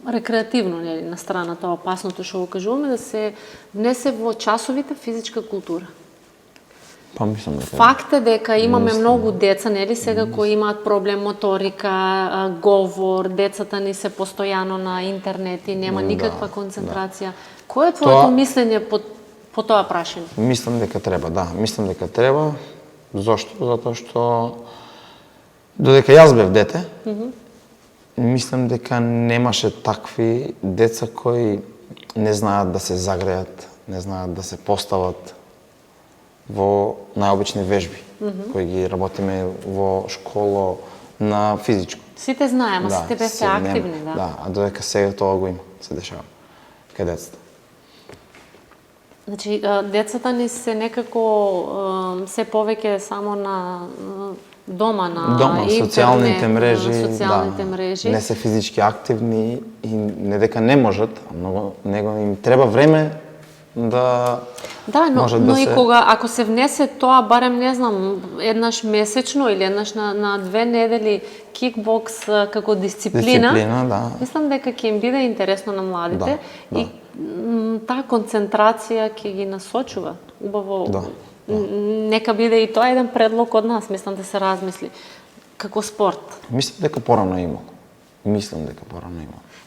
рекреативно, нели, на страна тоа опасното што го кажуваме, да се внесе во часовите физичка култура? Па мислам дека... Факт е дека имаме многу деца, нели, сега кои имаат проблем моторика, говор, децата ни се постојано на интернет и нема никаква концентрација. Кој е твоето мислење по тоа прашање? Мислам дека треба, да. Мислам дека треба. Зошто? Затоа што додека јас бев дете, мислам дека немаше такви деца кои не знаат да се загреат, не знаат да се постават во најобични вежби, кои ги работиме во школо на физичко. Сите знаеме, сите бевте активни, да. Да, а додека сега тоа го има, се дешава кај децата. Значи, децата ни се некако се повеќе само на дома, на интернет, социјалните мрежи. Не се физички активни и не дека не можат, него им треба време да може но да и се... кога, ако се внесе тоа, барем, не знам, еднаш месечно или еднаш на 2 недели кикбокс како дисциплина, да. Мислам дека ќе им биде интересно на младите и таа концентрација ќе ги насочува. Убаво, нека биде и тоа еден предлог од нас, мислам да се размисли, како спорт. Мислам дека порано има.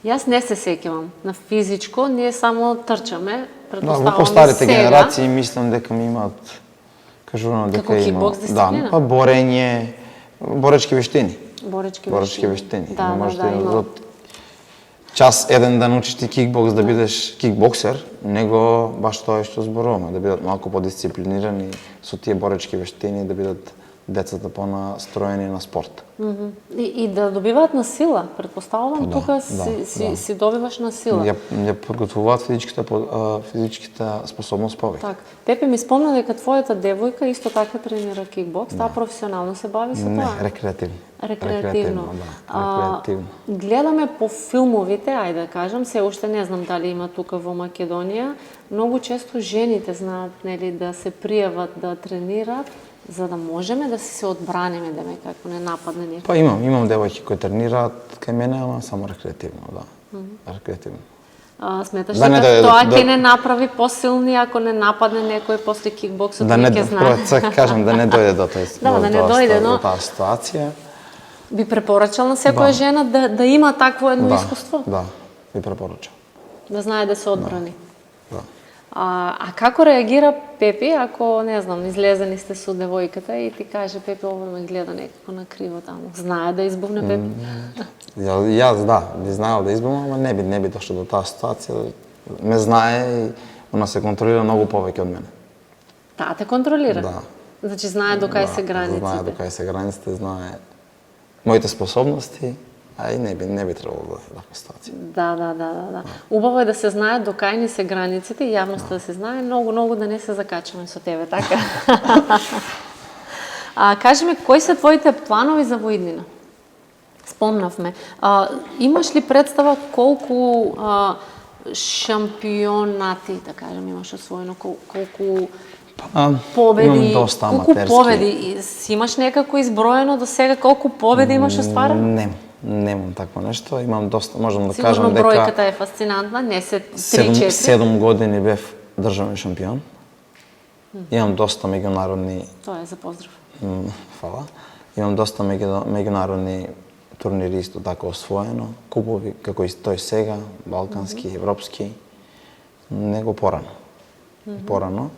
Јас не се сеќавам на физичко, ние само трчаме, предпоставам во постарите сега. генерации мислам дека ми имаат, кажувано дека како кикбокс дисциплина? Да, па борење, боречки вештини. Боречки вештини. Да, има. Час еден да научиш ти кикбокс да бидеш кикбоксер, него баш тоа што зборуваме, да бидат малку подисциплинирани со тие боречки вештини, да бидат децата понастроени на спорт. И да добиваат на сила, предпоставувам, тука си добиваш на сила. Ја подготвуваат физичката способност повеќе. Так. Пепе ми спомна дека твојата девојка исто така тренира кикбокс, таа професионално се бави со тоа? Не, рекреативно. Рекреативно. Рекреативно. Гледаме по филмовите, ајде да кажам, се уште не знам дали има тука во Македонија, многу често жените знаат, нели, да се пријават да тренираат Да. да можеме да се одбраниме, да ме како не нападне некој? Па имам девојки кои тренираат кај мене, ама само рекреативно, да. Рекреативно. Сметаш Да не дека дојде тоа до- ќе не направи посилни ако не нападне некој после кикбоксот, Да не ќе знае. сега кажам да не дојде до тој Да, да не дојде, но- до таа ситуација. Би препорачал на секоја жена да има такво едно искуство, Да, ви препорачам. да знае да се одбрани. Да. А како реагира Пепи ако, не знам, излезени сте со девојката и ти каже Пепи ово ме гледа некако на криво таму. Знае да избувне Пепи? Јас да, би знаел да избавам, ама не би дошло до таа ситуација. Ме знае и она се контролира многу повеќе од мене. Таа те контролира? Да. Значи знае до кај се границите. Знае до кај се границите, знае моите способности, а и не би требало да е таква ситуација. Да. Убаво е да се знае до кај ни се границите и јавноста да се знае, многу да не се закачаме со тебе, така? Кажи ми, кои се твоите планови за во иднина? Спомнавме. Имаш ли представа колку шампионати, да кажем, имаш освоено, колку победи, Имам доста колку аматерски. победи, имаш некако изброено до сега колку победи имаш остварено? Немам такво нешто. Имам доста, можам да Сигурно кажам дека бројката е фасцинантна, не се 3-4. 7 години бев државен шампион. Имам доста меѓународни Тоа е за поздрав. фала. Имам доста меѓународни турнири исто така освоено, купови како и тој сега, балкански, европски, него порано. Порано,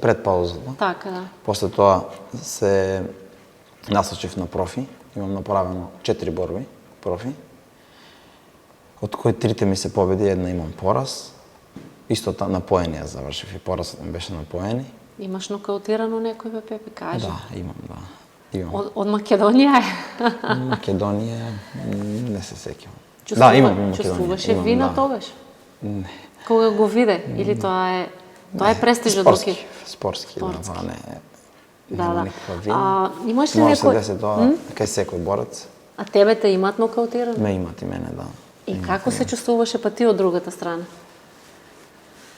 пред паузата. Така, да. После тоа се насочив на профи. Имам направено 4 борби профи, од кои 3 ми се победи, една имам пораз. Исто на поени ја завршив и поразот ми беше на поени. Имаш нокаутирано некој бе, Пепе, кажи? Да, имам. Од Македонија е? Македонија, не се сеќавам. Чувствува- Да, имам Македонија. Чувствуваше имам, вина да. тогаш? Не. Кога го виде? Или тоа е престижот Спортски, Луки? спортски, Спортски. да, не. Да. Нема никаква вина. Имаш ли Може се некој... деси тоа кај секој борец. А тебе те имат нокаутирано? Ме имат и мене, да. И како се чувствуваше па ти од другата страна?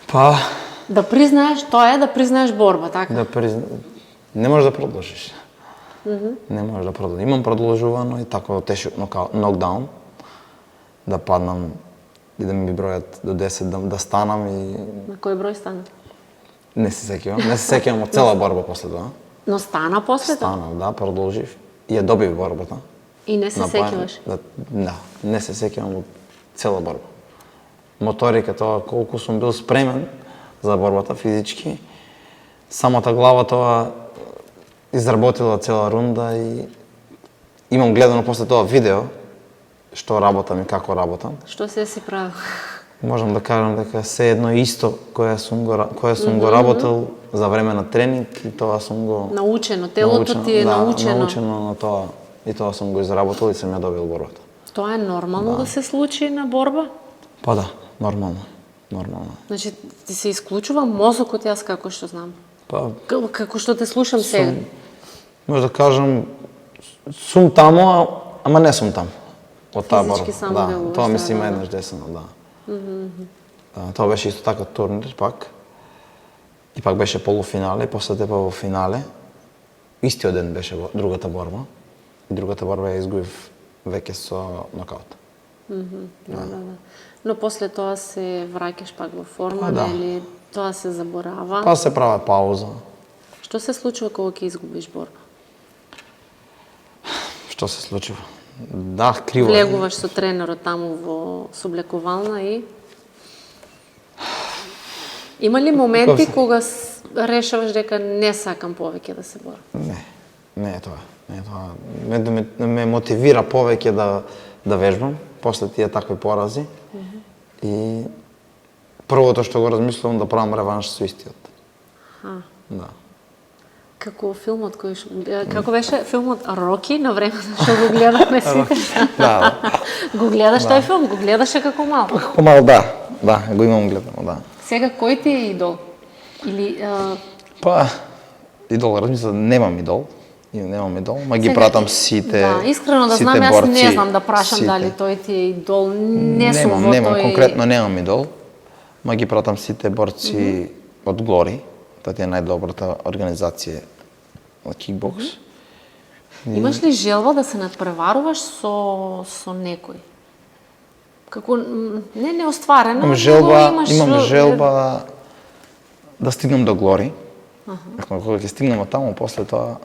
Па, Да признаеш, тоа е да признаеш борба, така? не можеш да продолжиш. Не можеш да продолжиш. Имам продолжувано и тако тешок нокдаун, да паднам и да ми бројат до 10, да станам и На кој број стана? не се сеќавам од цела борба после тоа. Но стана после тоа? Станав, да, продолжив и ја добив борбата. И не се сеќаваш? Да, не се сеќавам од цела борба. Моторика, тоа колку сум бил спремен за борбата физички, самата глава тоа изработила цела рунда и имам гледано после тоа видео што работам и како работам. Што се си правил? Можам да кажам дека се едно исто кое сум го работел за време на тренинг и тоа сум го Научено, телото ти е научено. научено на тоа и тоа сум го изработил и сум ја добил борбата. Тоа е нормално да се случи на борба? Па да, нормално. Значи, ти се исклучува мозокот, јас како што знам. Па, Како што те слушам сега. може да кажам, сум таму, ама не сум таму. Од таа борба. Физички само Да, делуваш, тоа ми да, се има да, еднаш десено, да. Да, тоа беше исто така турнир пак. И пак беше полуфинале, после тоа во финале. Истиот ден беше другата борба. И другата борба ја изгубив веќе со нокаут. Да. Но после тоа се враќаш пак во форма, Па, да. или тоа се заборава? Па се прави пауза. Што се случува кога ќе изгубиш борба? Што се случува? Да, криво е. Влегуваш со тренерот таму во соблекувална и има ли моменти кога решаваш дека не сакам повеќе да се борам? Не е тоа. Ме мотивира повеќе да вежбам после тие такви порази. И првото што го размислувам да правам реванш со истиот. Да. Како филмот како беше филмот Роки на времето што го гледавме сите? Да. Го гледаш тој филм, го гледаше како мал. Како мал, да, го имам гледано, да. Сега кој ти е идол? Или Па, идол, размислам, немам идол, ма ги сега, пратам сите. Да, искрено да сите знам, јас борци, не знам да прашам сите. дали тој ти е идол. Не сум во Немам, тој... конкретно немам идол, ма ги пратам сите борци од Глори. Тоа е најдобрата организација кикбокс. Имаш ли желба да се надпреваруваш со некој? Како не неостварено, Имам желба да стигнам до Глори. Кога ќе стигнем таму, после тоа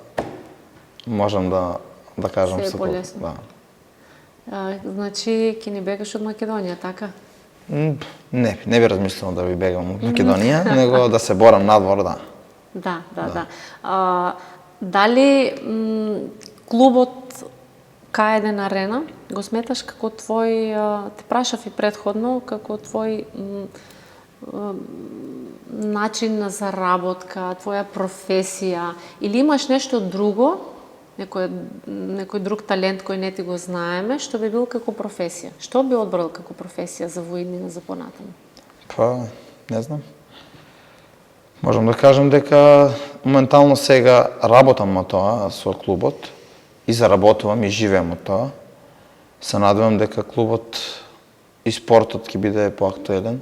можам да кажам се со полесно. Да. Значи, ќе ни бегаш од Македонија, така? Не би размислил да би бегам од Македонија, него да се борам надвор, да. Да. Дали клубот К1 Арена го сметаш како твој, те прашав и претходно, како твој начин на заработка, твоја професија, или имаш нешто друго, некој друг талент кој не ти го знаеме, што би бил како професија? Што би одбрал како професија за во иднина за понатаму? Па, не знам. Можам да кажам дека моментално сега работам на тоа со клубот и заработувам и живеем од тоа. Се надевам дека клубот и спортот ќе биде поактуелен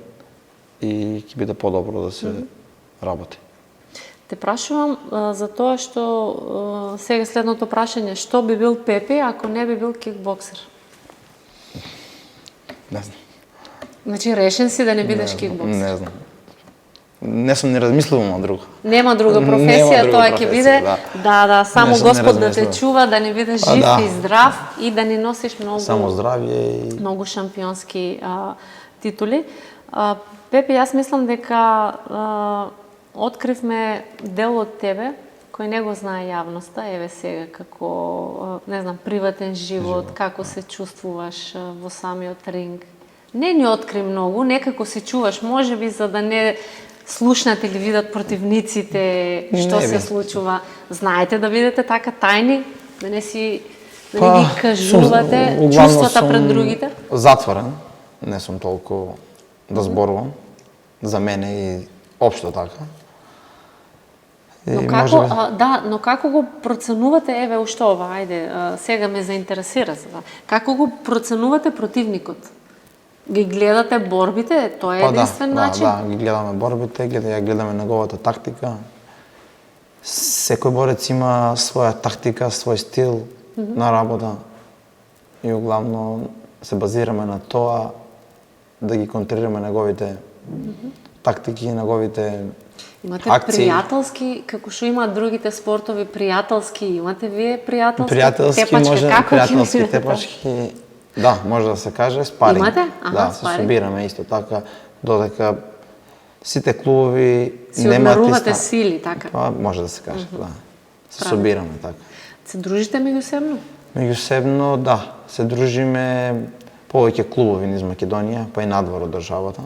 и ќе биде подобро да се работи. Те прашувам за тоа што сега следното прашање, што би бил Пепи ако не би бил кикбоксер? Не знам. Значи решен си да не бидеш кикбоксер? Не знам. Не сум ни размислувал на друго. Нема друга професија, тоа ќе биде да само Господ да те чува, да не бидеш жив и здрав и да ни носиш многу само здравје и многу шампионски титули. Пепи, јас мислам дека откривме дел од тебе кој не го знае јавноста, еве сега како не знам приватен живот, како се чувствуваш во самиот ринг. Не ни откри многу, некако се чуваш, можеби за да не слушнат или видат противниците што се случува. Знаете да видите така тајни, да не ги кажувате чувствата пред другите? Затворен, не сум толку да зборувам за мене и општо така. Но како го проценувате, еве уште ова, ајде, сега ме заинтересира за това. Како го проценувате противникот? Ги гледате борбите, тоа е единствен начин? Да, ги гледаме борбите, гледаме неговата тактика. Секој борец има своја тактика, свој стил на работа и углавно се базираме на тоа да ги контрираме неговите тактики, неговите Имате акции. пријателски, како што имаат другите спортови, пријателски, имате вие пријателски пријателски тепачки, да, може да се каже, спаринг. Имате? Да, се собираме исто така, додека сите клубови си одмерувате сили, така? Па, може да се каже, да. Се собираме така. Се дружите меѓусебно? Меѓусебно, да. Се дружиме повеќе клубови низ Македонија, па и надвор од државата.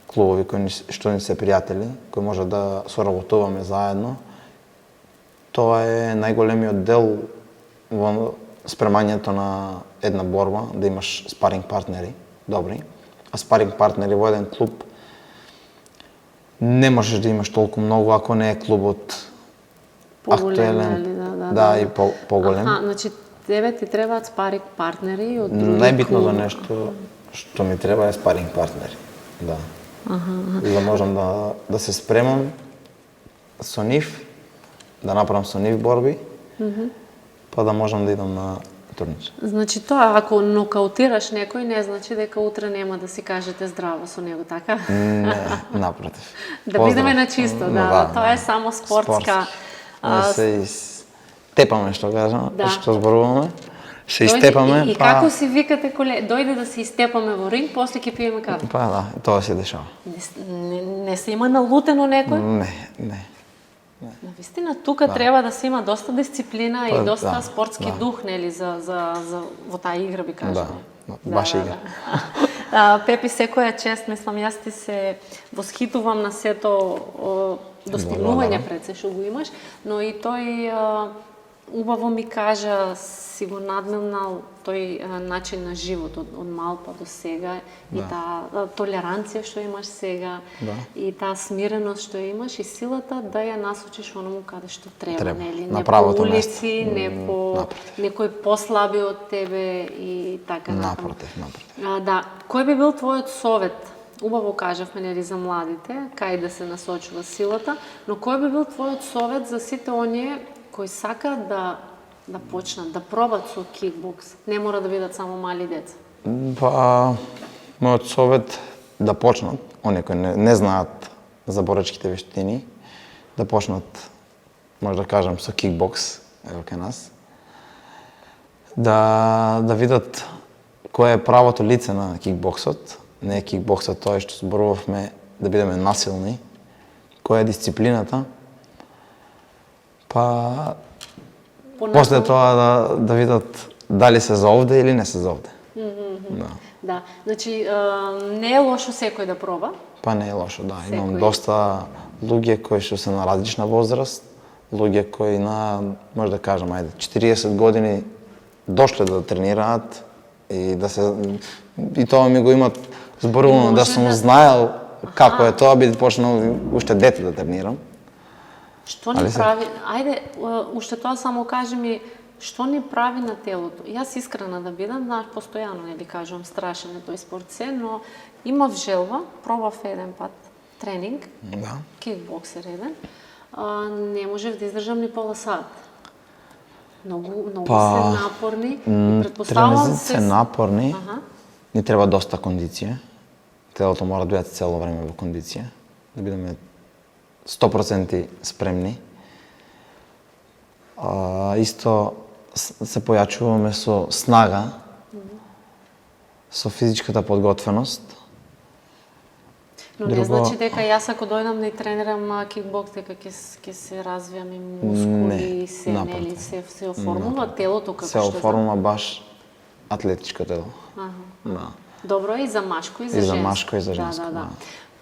Клубови што ни се пријатели, кои може да соработуваме заедно. Тоа е најголемиот дел во спремањето на една борба, да имаш спаринг партнери, добри. А спаринг партнери во еден клуб не можеш да имаш толку многу ако не е клубот актуелен. Да, и поголем. Значи тебе ти требаат спаринг партнери од други Најбитното нешто што ми треба е спаринг партнери. Да. За да можам да се спремам со нив, да направам со нив борби, па да можам да идам на турнир. Значи тоа, ако нокаутираш некој, не значи дека утре нема да си кажете здраво со него, така? Не, напротив. Да бидеме на чисто, да. Тоа е само спортска. Не се истепаме, што кажам, што зборуваме. Се истепаме, и како си викате дојде да се истепаме во ринг, после ќе пиеме кафе? Па да, тоа се дешава. Не се има налутено некој? Не. Навистина, тука треба да се има доста дисциплина и доста спортски дух, нели, за во таа игра, би кажам. Да, баш игра. Пепи, секоја чест, мислам, јас ти се восхитувам на сето достигнување пред се што го имаш, но и тој убаво ми кажа, си го надмилнал тој начин на живот од мал па до сега и таа толеранција што имаш сега и таа смиреност што имаш и силата да ја насочиш оному каде што треба, нели? Не по улици, не по некој послаби од тебе и така натаму. Напротив. Да, кој би бил твојот совет? Убаво кажавме, нели, за младите, кај да се насочува силата, но кој би бил твојот совет за сите оние кои сака да почнат, да пробат со кикбокс? Не мора да бидат само мали деца. Па, мојот совет да почнат, оние кои не знаат за боречките вештини, да почнат, може да кажам, со кикбокс, ево кај нас. Да видат кое е правото лице на кикбоксот. Не е кикбоксот тоа што зборувавме да бидеме насилни. Која е дисциплината? Па после тоа да видат дали се за овде или не се за овде. Да, значи не е лошо секој да проба. Па не е лошо, да. Имам доста луѓе кои што се на различна возраст, луѓе кои на, може да кажам, 40 години дошле да тренираат и и тоа ми го имат зборувано да сум знаел како е тоа, би почнал уште дете да тренирам. Што ни прави, уште тоа само кажи ми, што ни прави на телото? Јас искрена да бидам, постојано не ви кажувам страшен е тој спорт се, но имав желба, пробав еден пат тренинг, кикбоксер еден, не можев да издржам ни пола сат. Многу се напорни. Тренинзите се напорни, ни треба доста кондиција. Телото мора да биде цело време во кондиција, да бидеме 100% спремни. Исто се појачуваме со снага, со физичката подготвеност. Но не значи дека јас ако дојдам да и тренирам кикбокс, дека ќе се развијам и мускули и се, нели, се оформува телото како што се оформува баш атлетичко тело. Добро и за машко и за женско. И за машко и за женско, да.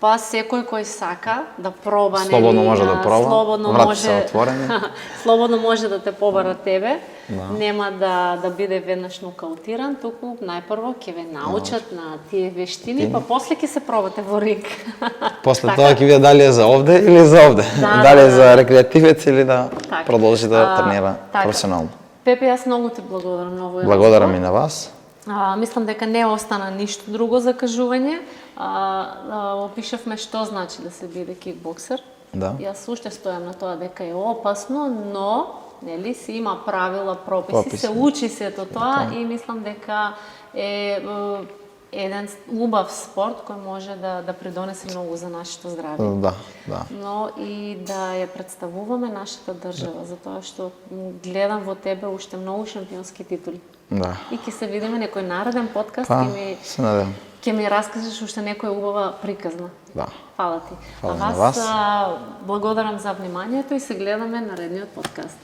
Па секој кој сака да проба, нели, слободно може да проба, врати се отворени. Слободно може да те побара тебе, нема да биде веднаш нокаутиран, туку најпрво ќе ве научат на тие вештини, па после ќе се пробате во ринг. После тоа ќе види дали е за овде или за овде, дали е за рекреативец или да продолжи да тренира професионално. Пепе, јас многу ти благодарам на овој. Благодарам и на вас. Мислам дека не остана ништо друго за кажување. Опишавме што значи да се биде кикбоксер. Јас уште стојам на тоа дека е опасно, но нели си има правила, прописи, се учи сето тоа и мислам дека е еден убав спорт кој може да придонесе многу за нашето здравје. Но и да ја представуваме нашата држава, затоа што гледам во тебе уште многу шампионски титули. И ќе се видиме некој нареден подкаст ќе ми раскажеш уште некоја убава приказна. Фала ти. А вас благодарам за вниманието и се гледаме наредниот подкаст.